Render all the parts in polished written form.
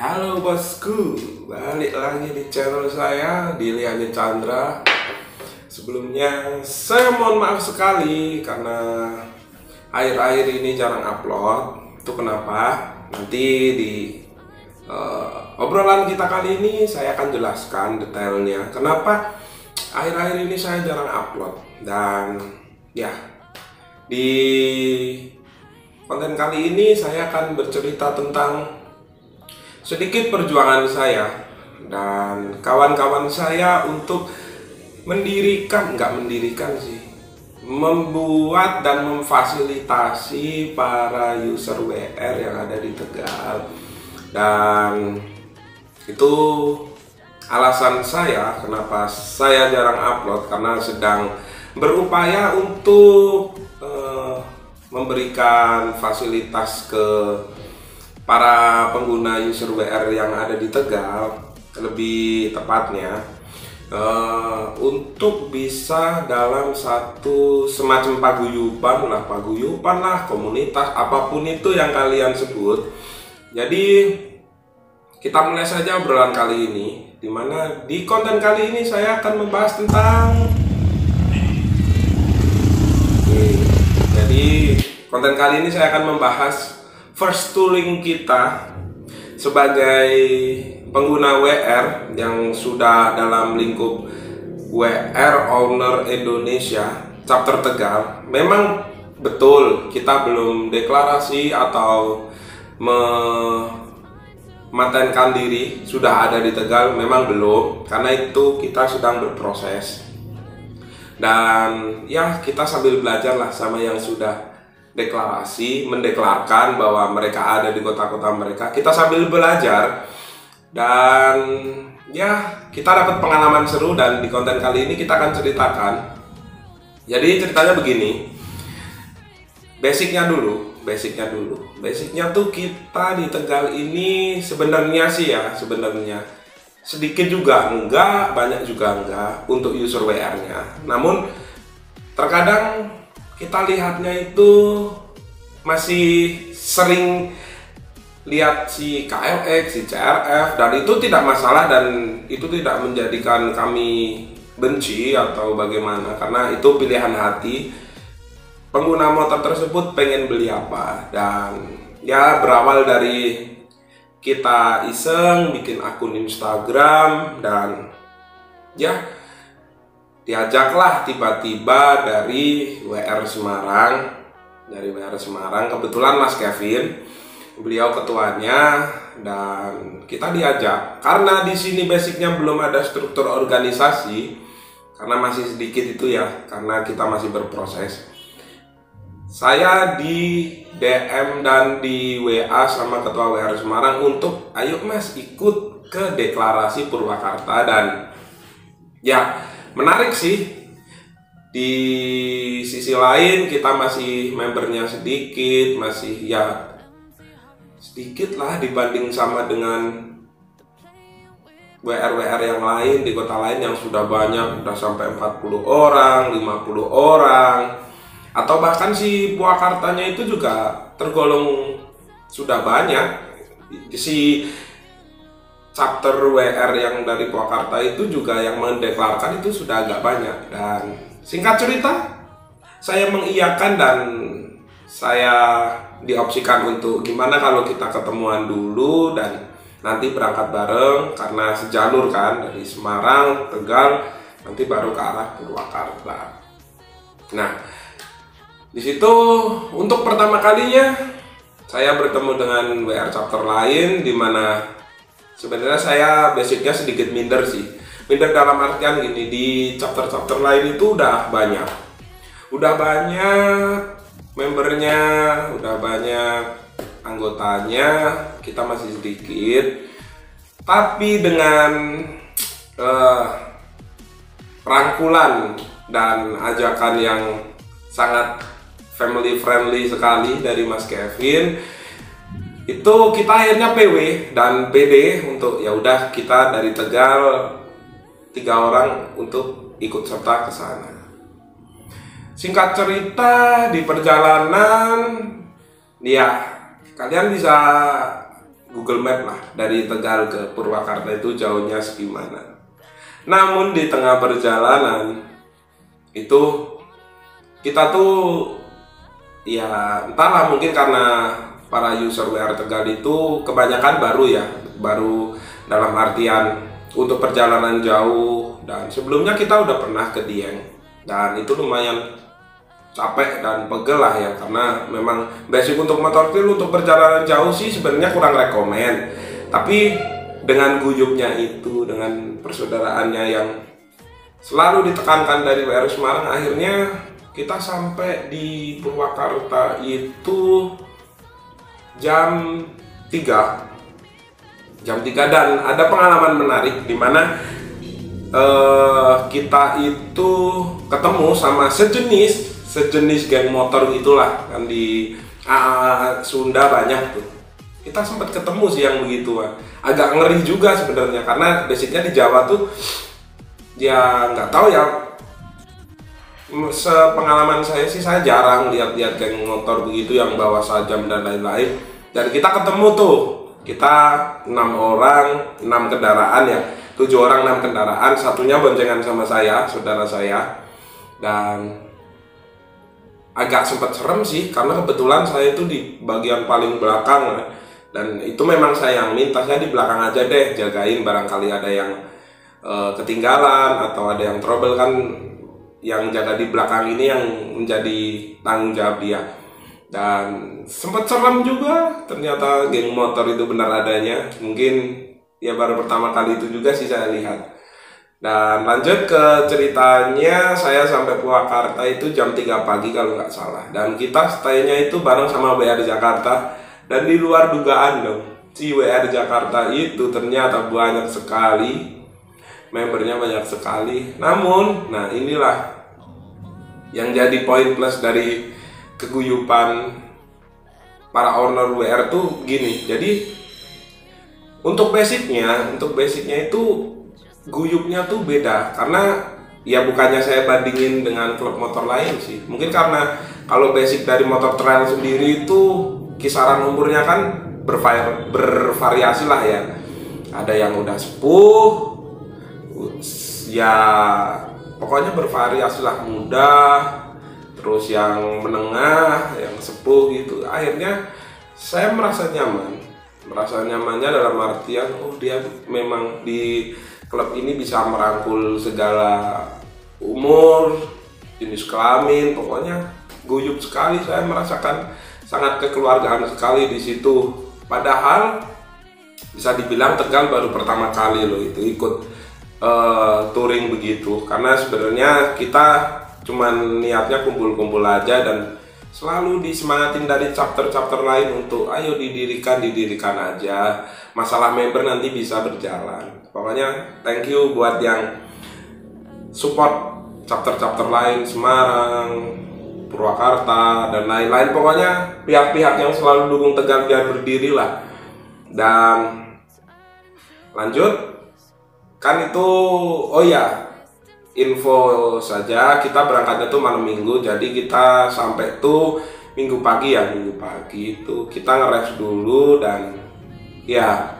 Halo bosku, balik lagi di channel saya, Diliani Chandra. Sebelumnya saya mohon maaf sekali karena akhir-akhir ini jarang upload. Itu kenapa? Nanti di obrolan kita kali ini saya akan jelaskan detailnya kenapa akhir-akhir ini saya jarang upload. Dan ya, di konten kali ini saya akan bercerita tentang sedikit perjuangan saya dan kawan-kawan saya untuk membuat dan memfasilitasi para user WR yang ada di Tegal. Dan itu alasan saya kenapa saya jarang upload, karena sedang berupaya untuk memberikan fasilitas ke para pengguna user WR yang ada di Tegal, lebih tepatnya untuk bisa dalam satu semacam paguyuban lah, komunitas, apapun itu yang kalian sebut. Jadi kita mulai saja obrolan kali ini, dimana di konten kali ini saya akan membahas tentang konten kali ini saya akan membahas first tooling kita sebagai pengguna WR yang sudah dalam lingkup WR Owner Indonesia chapter Tegal. Memang betul kita belum deklarasi atau mematenkan diri sudah ada di Tegal, memang belum, karena itu kita sedang berproses. Dan ya, kita sambil belajar lah sama yang sudah deklarasi, mendeklarkan bahwa mereka ada di kota-kota mereka. Kita sambil belajar dan ya, kita dapat pengalaman seru, dan di konten kali ini kita akan ceritakan. Jadi ceritanya begini, basicnya tuh kita di Tegal ini sebenarnya sedikit juga enggak, banyak juga enggak untuk user WR-nya. Namun terkadang kita lihatnya itu masih sering lihat si KLX, si CRF, dan itu tidak masalah dan itu tidak menjadikan kami benci atau bagaimana, karena itu pilihan hati pengguna motor tersebut pengen beli apa. Dan ya, berawal dari kita iseng bikin akun Instagram, dan ya diajaklah tiba-tiba dari WR Semarang. Kebetulan Mas Kevin, beliau ketuanya, dan kita diajak karena di sini basicnya belum ada struktur organisasi, karena masih sedikit itu ya, karena kita masih berproses. Saya di DM dan di WA sama ketua WR Semarang untuk ayo Mas ikut ke deklarasi Purwakarta. Dan ya, menarik sih, di sisi lain kita masih membernya sedikit, masih ya sedikit lah dibanding sama dengan WR-WR yang lain di kota lain yang sudah banyak, udah sampai 40 orang, 50 orang, atau bahkan si Purwakartanya itu juga tergolong sudah banyak. Si chapter WR yang dari Purwakarta itu juga yang mendeklarkan itu sudah agak banyak. Dan singkat cerita, saya mengiyakan dan saya diopsikan untuk gimana kalau kita ketemuan dulu dan nanti berangkat bareng, karena sejalur kan, dari Semarang, Tegal, nanti baru ke arah Purwakarta. Nah, di situ untuk pertama kalinya saya bertemu dengan WR chapter lain, dimana sebenarnya saya basicnya sedikit minder sih. Minder dalam artian gini, di chapter-chapter lain itu udah banyak membernya, udah banyak anggotanya, kita masih sedikit. Tapi dengan rangkulan dan ajakan yang sangat family friendly sekali dari Mas Kevin, itu kita akhirnya PW dan PD untuk ya udah, kita dari Tegal 3 orang untuk ikut serta ke sana. Singkat cerita, di perjalanan ya kalian bisa Google Map lah, dari Tegal ke Purwakarta itu jauhnya segimana. Namun di tengah perjalanan itu kita tuh ya entahlah, mungkin karena para user WR Tegal itu kebanyakan baru ya, baru dalam artian untuk perjalanan jauh, dan sebelumnya kita udah pernah ke Dieng dan itu lumayan capek dan pegel lah ya, karena memang basic untuk motor trail untuk perjalanan jauh sih sebenarnya kurang rekomen, tapi dengan guyupnya itu, dengan persaudaraannya yang selalu ditekankan dari WR Semarang, akhirnya kita sampai di Purwakarta itu jam 3 dan ada pengalaman menarik di mana kita itu ketemu sama sejenis geng motor gitulah, kan di Sunda banyak tuh. Kita sempat ketemu sih yang begitu, agak ngeri juga sebenarnya, karena basicnya di Jawa tuh ya nggak tahu ya, sepengalaman saya sih saya jarang lihat-lihat geng motor begitu yang bawa sajam dan lain-lain. Dan kita ketemu tuh, kita 6 orang 6 kendaraan ya, 7 orang 6 kendaraan, satunya boncengan sama saya, saudara saya. Dan agak sempat serem sih, karena kebetulan saya itu di bagian paling belakang, dan itu memang saya yang minta, saya di belakang aja deh, jagain barangkali ada yang ketinggalan atau ada yang trouble, kan yang jaga di belakang ini yang menjadi tanggung jawab dia. Dan sempat serem juga, ternyata geng motor itu benar adanya, mungkin ya baru pertama kali itu juga sih saya lihat. Dan lanjut ke ceritanya, saya sampai Purwakarta itu jam 3 pagi kalau nggak salah. Dan kita stay-nya itu bareng sama WR Jakarta. Dan di luar dugaan dong, si WR Jakarta itu ternyata banyak sekali, membernya banyak sekali. Namun, nah inilah yang jadi poin plus dari keguyupan para owner WR tuh gini. Jadi untuk basicnya itu guyupnya tuh beda, karena ya bukannya saya bandingin dengan klub motor lain sih, mungkin karena kalau basic dari motor trail sendiri itu kisaran umurnya kan bervariasi lah ya, ada yang udah sepuh ya, pokoknya bervariasi lah, muda, terus yang menengah, yang sepuh gitu. Akhirnya saya merasa nyamannya dalam artian dia memang di klub ini bisa merangkul segala umur, jenis kelamin, pokoknya guyup sekali. Saya merasakan sangat kekeluargaan sekali di situ. Padahal bisa dibilang Tegal baru pertama kali loh itu ikut touring begitu, karena sebenarnya kita cuman niatnya kumpul-kumpul aja dan selalu disemangatin dari chapter-chapter lain untuk ayo didirikan aja, masalah member nanti bisa berjalan. Pokoknya thank you buat yang support chapter-chapter lain, Semarang, Purwakarta, dan lain-lain. Pokoknya pihak-pihak yang selalu dukung Tegal biar berdiri lah. Dan lanjut, kan itu, oh ya, info saja, kita berangkatnya tuh malam minggu, jadi kita sampai tuh minggu pagi itu kita nge-rest dulu. Dan ya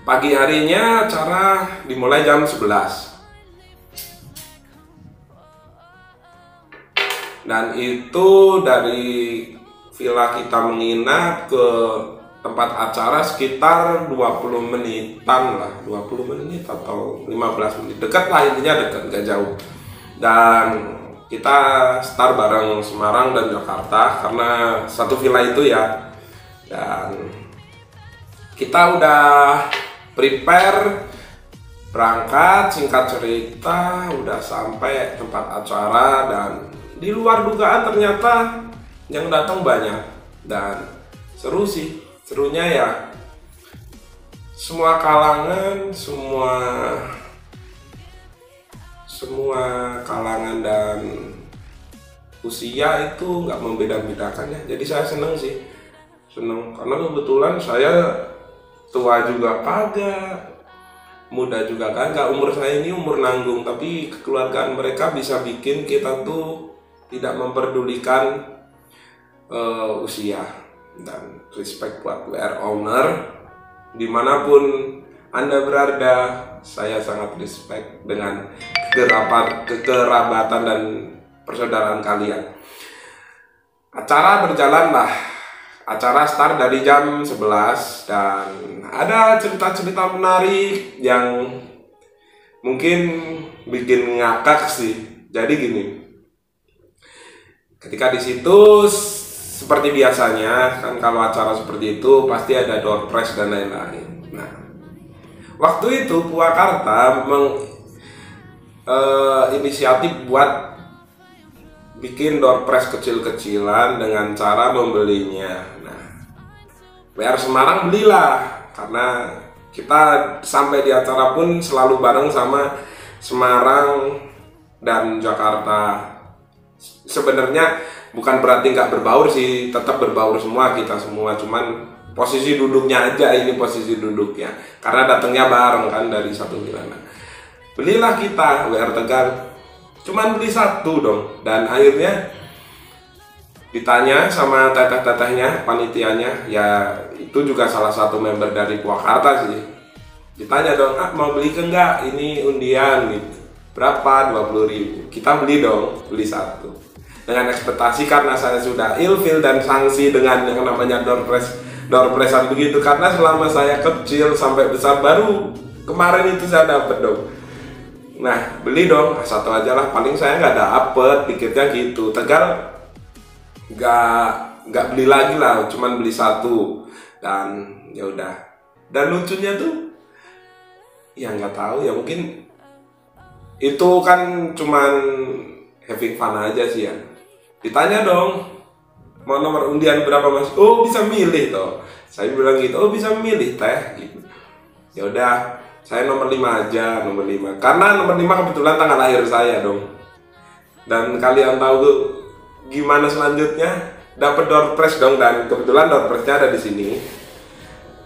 pagi harinya acara dimulai jam 11, dan itu dari villa kita menginap ke tempat acara sekitar 20 menitan lah, 20 menit atau 15 menit, dekat lah, intinya dekat, gak jauh. Dan kita start bareng Semarang dan Jakarta karena satu villa itu ya. Dan kita udah prepare berangkat, singkat cerita udah sampai tempat acara, dan di luar dugaan ternyata yang datang banyak dan seru sih. Serunya ya semua kalangan, semua kalangan dan usia itu nggak membeda-bedakan ya. Jadi saya seneng sih, karena kebetulan saya tua juga kagak, muda juga kagak. Umur saya ini umur nanggung, tapi kekeluargaan mereka bisa bikin kita tuh tidak memperdulikan usia. dan respect buat WR owner dimanapun Anda berada. Saya sangat respect dengan kekerabatan dan persaudaraan kalian. Acara berjalanlah. Acara start dari jam 11 dan ada cerita-cerita menarik yang mungkin bikin ngakak sih. Jadi gini, ketika di situ seperti biasanya kan kalau acara seperti itu pasti ada door prize dan lain-lain. Nah, waktu itu Purwakarta inisiatif buat bikin door prize kecil-kecilan dengan cara membelinya. Nah, WR Semarang belilah karena kita sampai di acara pun selalu bareng sama Semarang dan Jakarta. Sebenarnya bukan berarti nggak berbaur sih, tetap berbaur semua kita semua. Cuman posisi duduknya aja, ini posisi duduknya karena datangnya bareng kan dari satu wilayah. Belilah kita WR Tegal. Cuman beli satu dong, dan akhirnya ditanya sama teteh-tetehnya, panitianya, ya itu juga salah satu member dari Purwakarta sih. Ditanya dong, mau beli ke enggak? Ini undian gitu. Berapa? 20.000. Kita beli dong, beli satu. Dengan ekspektasi karena saya sudah ilfil dan sanksi dengan yang namanya door prize-an begitu, karena selama saya kecil sampai besar baru kemarin itu saya dapet dong. Nah, beli dong, satu aja lah, paling saya nggak dapet, pikirnya gitu. Tegal nggak beli lagi lah, cuman beli satu dan ya udah. Dan lucunya tuh, ya nggak tahu ya, mungkin itu kan cuman having fun aja sih ya. Ditanya dong, mau nomor undian berapa mas? Oh bisa milih toh. Saya bilang gitu, oh bisa milih teh gitu. Ya udah. Saya nomor 5 aja, nomor 5. Karena nomor 5 kebetulan tanggal lahir saya dong. Dan kalian tahu gimana selanjutnya? Dapat door prize dong, dan kebetulan door prize-nya ada di sini.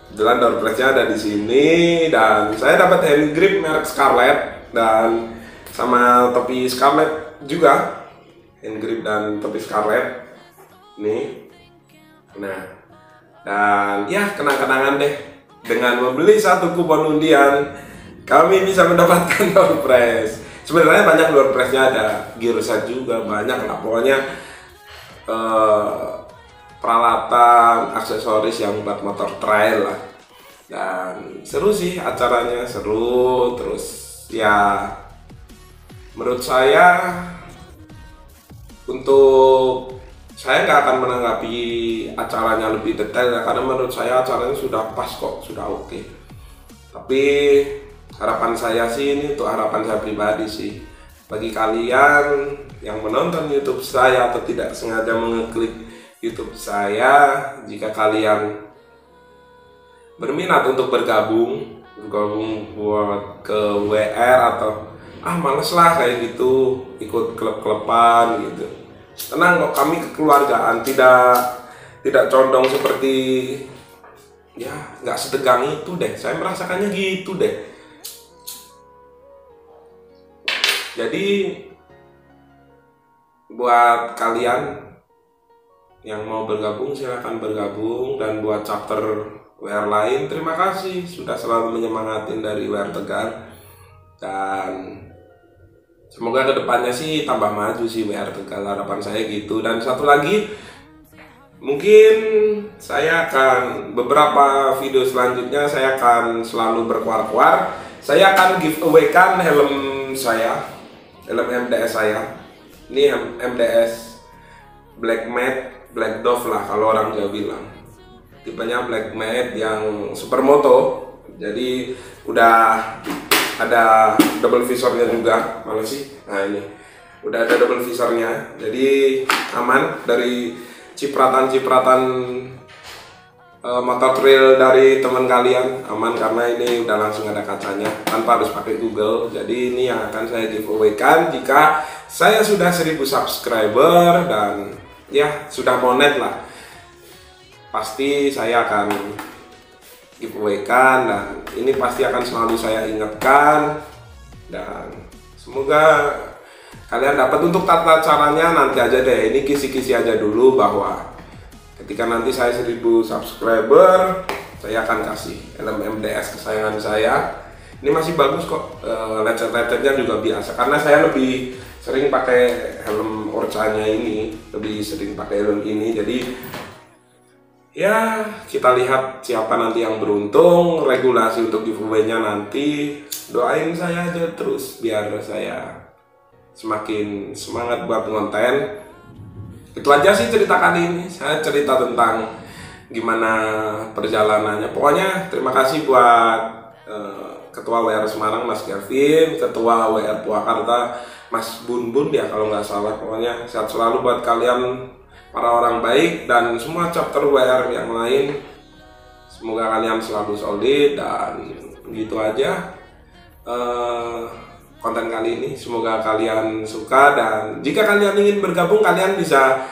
Kebetulan door prize-nya ada di sini dan saya dapat hand grip merek Scarlett dan sama topi Scarlett juga. Hand grip dan topi Scarlett. Nih. Nah. Dan ya kenang-kenangan deh. Dengan membeli satu kupon undian, kami bisa mendapatkan door prize. Sebenarnya banyak door prize-nya, ada gear set juga, banyak lah. Pokoknya peralatan, aksesoris yang buat motor trail lah. Dan seru sih acaranya, seru. Terus ya menurut saya untuk saya nggak akan menanggapi acaranya lebih detail ya, karena menurut saya acaranya sudah pas kok, sudah oke. Tapi harapan saya sih, ini untuk harapan saya pribadi sih, bagi kalian yang menonton YouTube saya atau tidak sengaja mengeklik YouTube saya, jika kalian berminat untuk bergabung buat ke WR atau males lah kayak gitu, ikut klub-kluban gitu. Tenang kok, kami kekeluargaan, tidak condong seperti ya nggak setegang itu deh. Saya merasakannya gitu deh. Jadi buat kalian yang mau bergabung silahkan bergabung, dan buat chapter WR lain terima kasih sudah selalu menyemangatin dari WR Tegal, dan semoga kedepannya sih tambah maju sih WR Tegal, harapan saya gitu. Dan satu lagi, mungkin saya akan beberapa video selanjutnya saya akan selalu berkuar-kuar. Saya akan giveaway kan helm saya, helm MDS saya. Ini MDS Black Matte, Black Dove lah kalau orang Jawa bilang. Tipenya Black Matte yang supermoto. Jadi udah ada double visornya juga, mana sih? Nah ini udah ada double visornya, jadi aman dari cipratan-cipratan motor trail dari teman kalian, aman karena ini udah langsung ada kacanya tanpa harus pakai Google. Jadi ini yang akan saya giveaway kan jika saya sudah 1000 subscriber dan ya sudah monet lah, pasti saya akan giveaway kan, dan ini pasti akan selalu saya ingatkan, dan semoga kalian dapat. Untuk tata caranya nanti aja deh, ini kisi-kisi aja dulu bahwa Ketika nanti saya 1000 subscriber, saya akan kasih helm MDS kesayangan saya. Ini masih bagus kok, lecet-lecetnya juga biasa. Karena saya lebih sering pakai helm Orcanya ini, lebih sering pakai helm ini. Jadi ya kita lihat siapa nanti yang beruntung. Regulasi untuk giveaway-nya nanti doain saya aja terus biar saya semakin semangat buat konten. Itu aja sih cerita kali ini. Saya cerita tentang gimana perjalanannya. Pokoknya terima kasih buat Ketua WR Semarang Mas Kevin, Ketua WR Purwakarta Mas Bun Bun ya kalau nggak salah. Pokoknya sehat selalu buat kalian para orang baik dan semua chapter WR yang lain. Semoga kalian selalu solid dan gitu aja konten kali ini. Semoga kalian suka, dan jika kalian ingin bergabung kalian bisa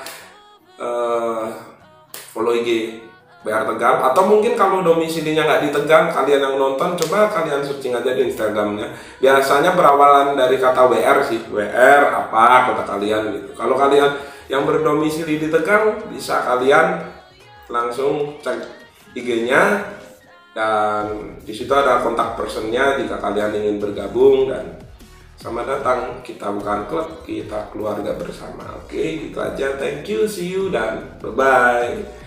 follow IG WR Tegal, atau mungkin kalau domisilinya nggak di Tegal, kalian yang nonton coba kalian searching aja di Instagramnya. Biasanya berawalan dari kata WR sih, WR apa kota kalian gitu. Kalau kalian yang berdomisili di Tegal bisa kalian langsung cek IG-nya, dan disitu ada kontak personnya jika kalian ingin bergabung. Dan selamat datang, kita bukan klub, kita keluarga bersama. Oke, gitu aja. Thank you, see you, dan bye-bye.